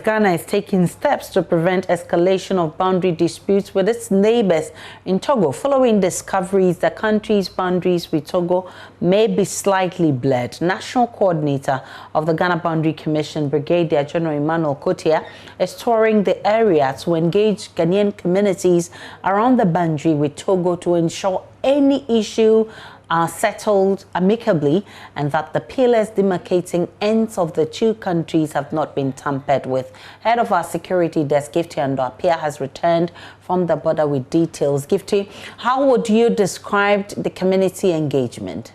Ghana is taking steps to prevent escalation of boundary disputes with its neighbors in Togo, following discoveries that country's boundaries with Togo may be slightly blurred. National Coordinator of the Ghana Boundary Commission, Brigadier General Emmanuel Kotia, is touring the area to engage Ghanaian communities around the boundary with Togo to ensure any issue are settled amicably and that the pillars demarcating ends of the two countries have not been tampered with. Head of our security desk, Gifty Andoapia, has returned from the border with details. Gifty, how would you describe the community engagement?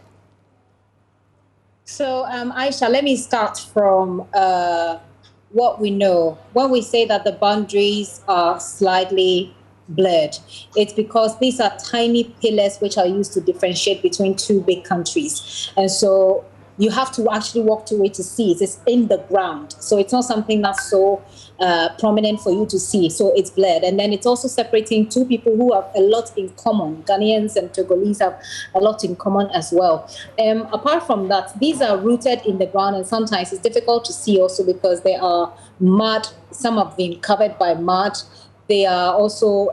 So, Aisha, let me start from what we know. When we say that the boundaries are slightly blurred, it's because these are tiny pillars which are used to differentiate between two big countries, and so you have to actually walk to it to see it. It's in the ground, so it's not something that's so prominent for you to see, so it's blurred. And then it's also separating two people who have a lot in common. Ghanaians and Togolese have a lot in common as well. Apart from that, these are rooted in the ground, and sometimes it's difficult to see also because they are mud. Some have been covered by mud. They are also,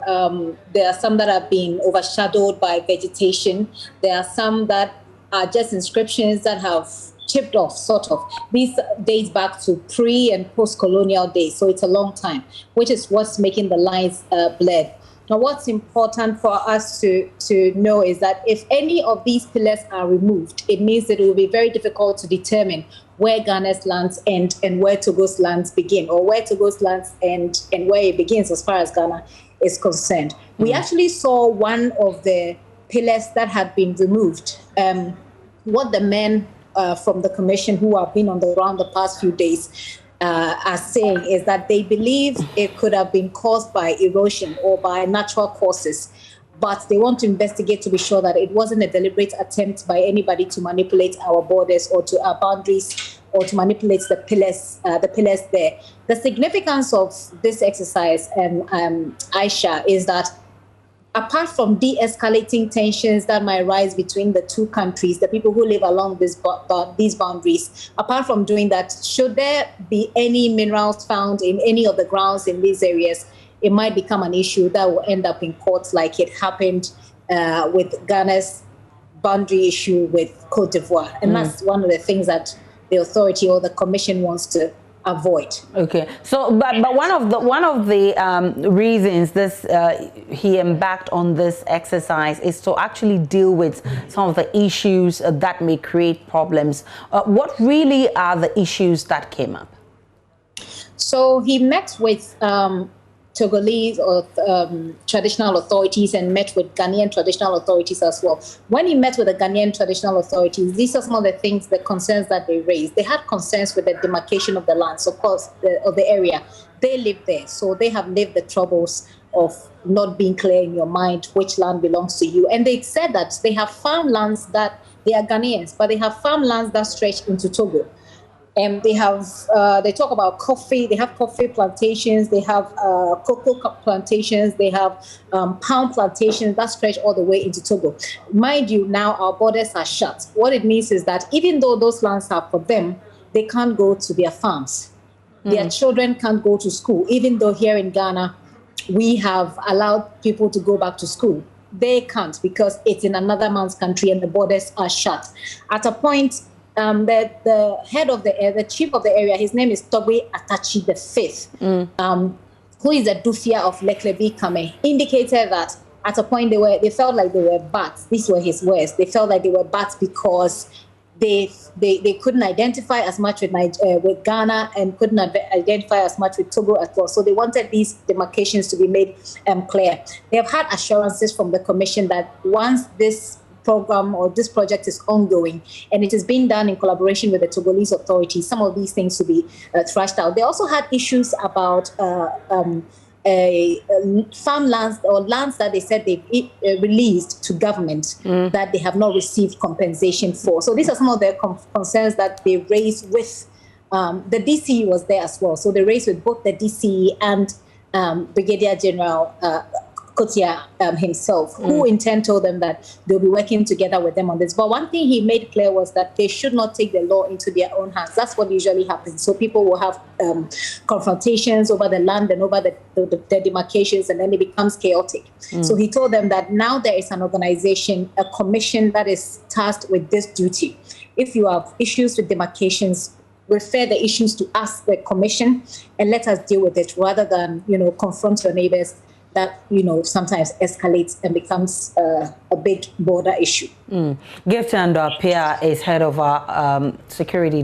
there are some that have been overshadowed by vegetation. There are some that are just inscriptions that have chipped off, sort of. These dates back to pre- and post-colonial days, so it's a long time, which is what's making the lines blurred. Now, what's important for us to know is that if any of these pillars are removed, it means that it will be very difficult to determine where Ghana's lands end and where Togo's lands begin, or where Togo's lands end and where it begins as far as Ghana is concerned. We actually saw one of the pillars that had been removed. What the men from the commission who have been on the ground the past few days are saying is that they believe it could have been caused by erosion or by natural causes, but they want to investigate to be sure that it wasn't a deliberate attempt by anybody to manipulate our borders or to our boundaries or to manipulate the pillars there. The significance of this exercise, Aisha, is that apart from de-escalating tensions that might rise between the two countries, the people who live along these boundaries, apart from doing that, should there be any minerals found in any of the grounds in these areas, it might become an issue that will end up in courts like it happened with Ghana's boundary issue with Cote d'Ivoire. And that's one of the things that the authority or the commission wants to avoid. Okay, so but one of the reasons this he embarked on this exercise is to actually deal with some of the issues that may create problems. What really are the issues that came up? So he met with Togolese or traditional authorities and met with Ghanaian traditional authorities as well. When he met with the Ghanaian traditional authorities, these are some of the things, the concerns that they raised. They had concerns with the demarcation of the lands, of course, of the area. They live there, so they have lived the troubles of not being clear in your mind which land belongs to you. And they said that they have farmlands that they are Ghanaians, but they have farmlands that stretch into Togo. And they have, they talk about coffee, they have coffee plantations, they have cocoa plantations, they have palm plantations that stretch all the way into Togo. Mind you, now our borders are shut. What it means is that even though those lands are for them, they can't go to their farms. Their children can't go to school, even though here in Ghana, we have allowed people to go back to school. They can't because it's in another man's country and the borders are shut. At a point, the head of the chief of the area, his name is Togwe Atachi V, who is a Dufia of Leklebi Kame, indicated that at a point they felt like they were bats. These were his words. They felt like they were bats because they couldn't identify as much with Ghana and couldn't identify as much with Togo as well. So they wanted these demarcations to be made clear. They have had assurances from the commission that once this program or this project is ongoing and it is being done in collaboration with the Togolese authorities, some of these things to be thrashed out. They also had issues about farmlands or lands that they said they released to government that they have not received compensation for. So these are some of the concerns that they raised with the DCE was there as well. So they raised with both the DCE and Brigadier General Kotia himself, who in turn told them that they'll be working together with them on this. But one thing he made clear was that they should not take the law into their own hands. That's what usually happens. So people will have confrontations over the land and over the demarcations, and then it becomes chaotic. So he told them that now there is an organization, a commission that is tasked with this duty. If you have issues with demarcations, refer the issues to us, the commission, and let us deal with it rather than, confront your neighbors. That, sometimes escalates and becomes a big border issue. Gift and Apia is head of our security